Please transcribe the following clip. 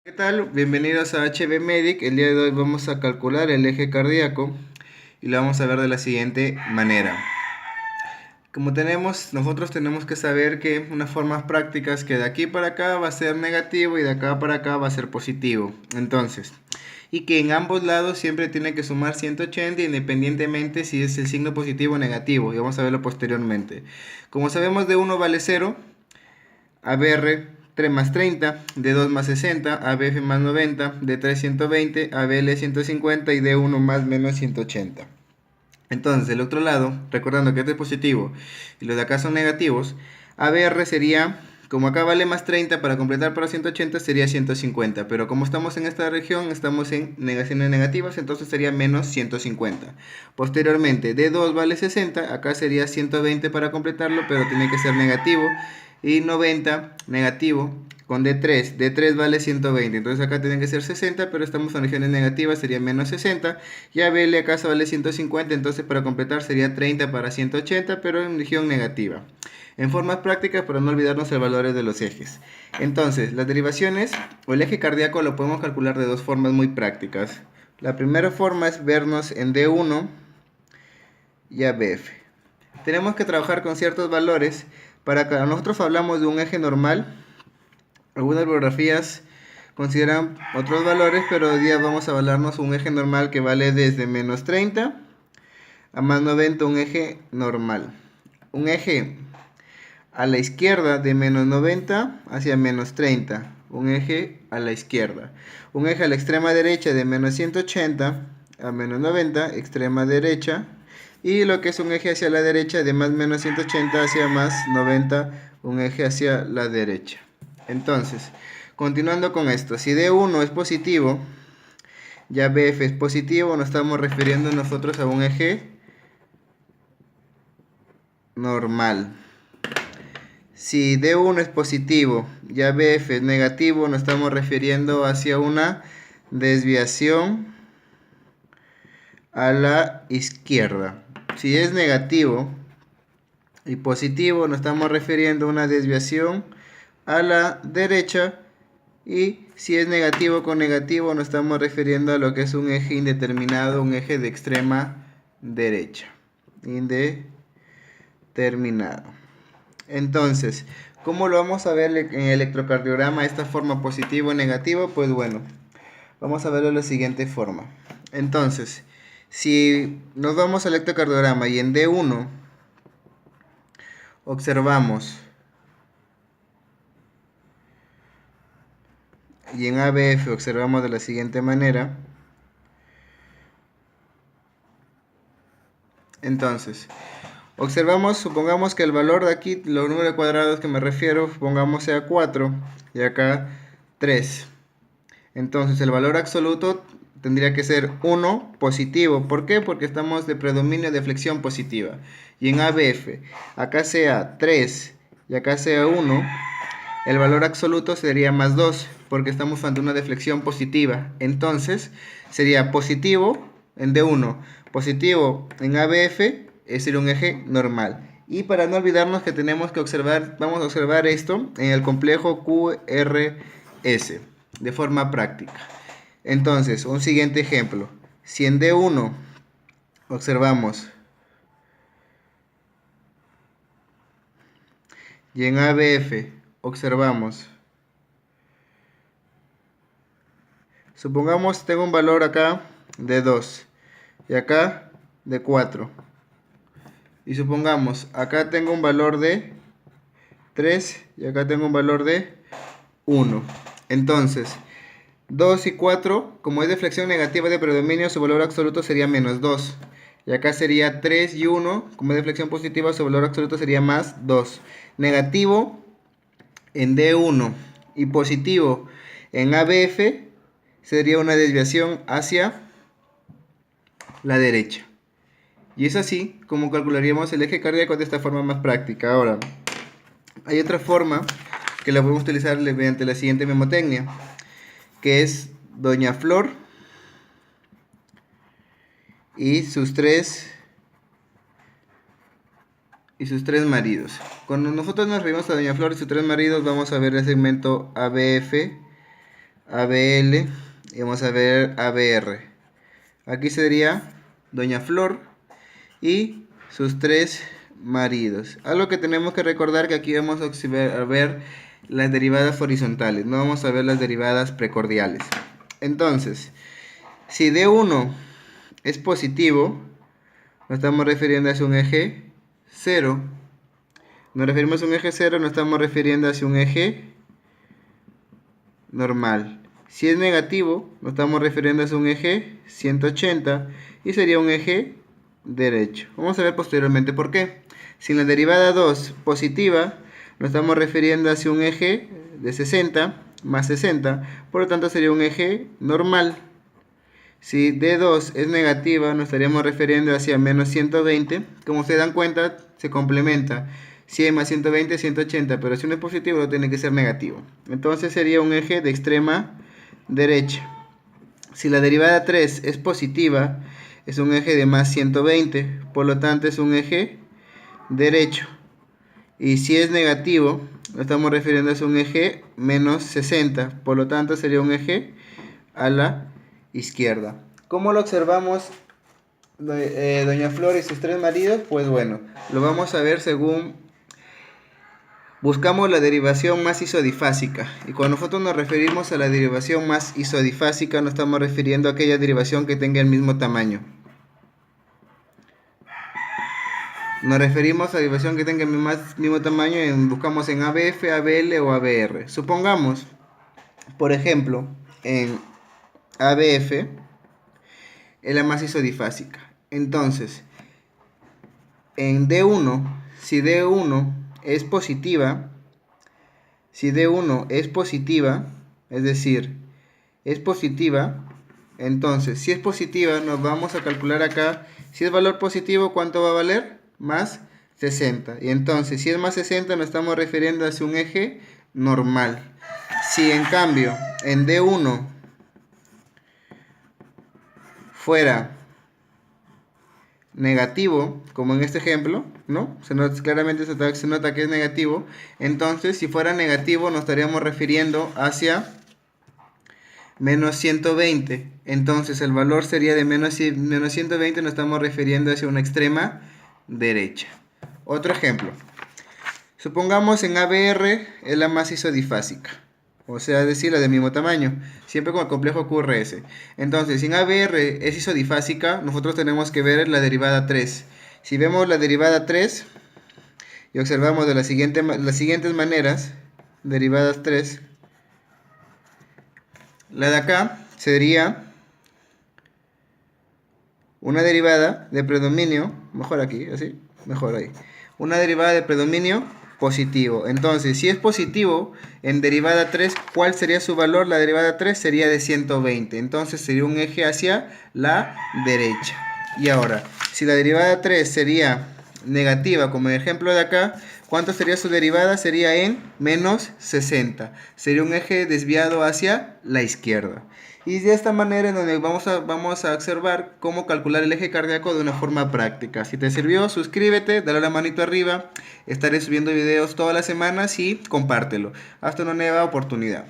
¿Qué tal? Bienvenidos a HB Medic. El día de hoy vamos a calcular el eje cardíaco y lo vamos a ver de la siguiente manera. Nosotros tenemos que saber que unas formas prácticas que de aquí para acá va a ser negativo y de acá para acá va a ser positivo. Entonces, y que en ambos lados siempre tiene que sumar 180 independientemente si es el signo positivo o negativo. Y vamos a verlo posteriormente. Como sabemos, de 1 vale 0. ABR 3 más 30, D2 más 60, ABF más 90, D3 120, ABL 150 y D1 más menos 180. Entonces, del otro lado, recordando que este es positivo y los de acá son negativos, ABR sería, como acá vale más 30, para completar para 180 sería 150, pero como estamos en esta región, estamos en negaciones negativas, entonces sería menos 150. Posteriormente, D2 vale 60, acá sería 120 para completarlo, pero tiene que ser negativo, y 90 negativo con D3 vale 120, entonces acá tiene que ser 60, pero estamos en regiones negativas, sería menos 60, y ABL acá vale 150, entonces para completar sería 30 para 180, pero en región negativa. En formas prácticas, para no olvidarnos el valores de los ejes. Entonces, las derivaciones o el eje cardíaco lo podemos calcular de dos formas muy prácticas. La primera forma es vernos en D1 y ABF. Tenemos que trabajar con ciertos valores. Para que nosotros hablamos de un eje normal, algunas bibliografías consideran otros valores, pero hoy día vamos a hablarnos un eje normal que vale desde menos 30 a más 90, un eje normal. Un eje a la izquierda de menos 90 hacia menos 30, un eje a la izquierda. Un eje a la extrema derecha de menos 180 a menos 90, extrema derecha. Y lo que es un eje hacia la derecha de más menos 180 hacia más 90, un eje hacia la derecha. Entonces, continuando con esto, si D1 es positivo, ya BF es positivo, nos estamos refiriendo nosotros a un eje normal. Si D1 es positivo, ya BF es negativo, nos estamos refiriendo hacia una desviación a la izquierda. Si es negativo y positivo, nos estamos refiriendo a una desviación a la derecha. Y si es negativo con negativo, nos estamos refiriendo a lo que es un eje indeterminado, un eje de extrema derecha. Indeterminado. Entonces, ¿cómo lo vamos a ver en el electrocardiograma? Esta forma positivo o negativo, pues bueno, vamos a verlo de la siguiente forma. Entonces, si nos vamos al electrocardiograma y en D1 observamos y en ABF observamos de la siguiente manera. Entonces, observamos, supongamos que el valor de aquí, los números cuadrados que me refiero, supongamos sea 4 y acá 3. Entonces el valor absoluto tendría que ser 1 positivo. ¿Por qué? Porque estamos de predominio de flexión positiva. Y en ABF, acá sea 3 y acá sea 1, el valor absoluto sería más 2, porque estamos ante una deflexión positiva. Entonces sería positivo en D1, positivo en ABF, es decir, un eje normal. Y para no olvidarnos que tenemos que observar, vamos a observar esto en el complejo QRS de forma práctica. Entonces, un siguiente ejemplo. Si en D1 observamos y en ABF observamos, supongamos tengo un valor acá de 2 y acá de 4. Y supongamos acá tengo un valor de 3 y acá tengo un valor de 1. Entonces, 2 y 4, como es de flexión negativa de predominio, su valor absoluto sería menos 2. Y acá sería 3 y 1, como es de flexión positiva, su valor absoluto sería más 2. Negativo en D1 y positivo en ABF sería una desviación hacia la derecha. Y es así como calcularíamos el eje cardíaco de esta forma más práctica. Ahora, hay otra forma que la podemos utilizar mediante la siguiente memotecnia, que es Doña Flor y sus tres maridos. Cuando nosotros nos referimos a Doña Flor y sus tres maridos, vamos a ver el segmento ABF, ABL y vamos a ver ABR. Aquí sería Doña Flor y sus 3 maridos. Algo que tenemos que recordar que aquí vamos a ver las derivadas horizontales, no vamos a ver las derivadas precordiales. Entonces, si D1 es positivo, nos estamos refiriendo hacia un eje 0. Nos referimos a un eje 0, nos estamos refiriendo hacia un eje normal. Si es negativo, nos estamos refiriendo hacia un eje 180 y sería un eje derecho. Vamos a ver posteriormente por qué. Si la derivada 2 positiva, nos estamos refiriendo hacia un eje de 60 más 60, por lo tanto sería un eje normal. Si D2 es negativa, nos estaríamos refiriendo hacia menos 120. Como se dan cuenta, se complementa. 100 más 120 es 180, pero si uno es positivo, lo tiene que ser negativo. Entonces sería un eje de extrema derecha. Si la derivada 3 es positiva, es un eje de más 120, por lo tanto es un eje derecho. Y si es negativo, lo estamos refiriendo a un eje menos 60, por lo tanto sería un eje a la izquierda. ¿Cómo lo observamos Doña Flor y sus 3 maridos? Pues bueno, lo vamos a ver según buscamos la derivación más isodifásica. Y cuando nosotros nos referimos a la derivación más isodifásica, nos estamos refiriendo a aquella derivación que tenga el mismo tamaño. Nos referimos a la derivación que tenga el mismo tamaño y buscamos en ABF, ABL o ABR. Supongamos, por ejemplo, en ABF es la más isodifásica. Entonces, en D1, si D1 es positiva, es decir, es positiva, entonces, si es positiva, nos vamos a calcular acá, si es valor positivo, ¿cuánto va a valer? Más 60. Y entonces, si es más 60, nos estamos refiriendo hacia un eje normal. Si en cambio, en D1 fuera negativo, como en este ejemplo, ¿no? Claramente se nota que es negativo. Entonces, si fuera negativo, nos estaríamos refiriendo hacia menos 120. Entonces, el valor sería de menos 120, nos estamos refiriendo hacia una extrema derecha. Otro ejemplo. Supongamos en ABR es la más isodifásica. O sea, es decir, la del mismo tamaño. Siempre con el complejo QRS. Entonces, si en ABR es isodifásica, nosotros tenemos que ver la derivada 3. Si vemos la derivada 3 y observamos de las siguientes maneras, derivadas 3, la de acá sería una derivada de predominio, mejor aquí, así, mejor ahí. Una derivada de predominio positivo. Entonces, si es positivo en derivada 3, ¿cuál sería su valor? La derivada 3 sería de 120. Entonces, sería un eje hacia la derecha. Y ahora, si la derivada 3 sería negativa, como en el ejemplo de acá, ¿cuánto sería su derivada? Sería en menos 60. Sería un eje desviado hacia la izquierda. Y de esta manera en donde vamos a observar cómo calcular el eje cardíaco de una forma práctica. Si te sirvió, suscríbete, dale la manito arriba. Estaré subiendo videos todas las semanas y compártelo. Hasta una nueva oportunidad.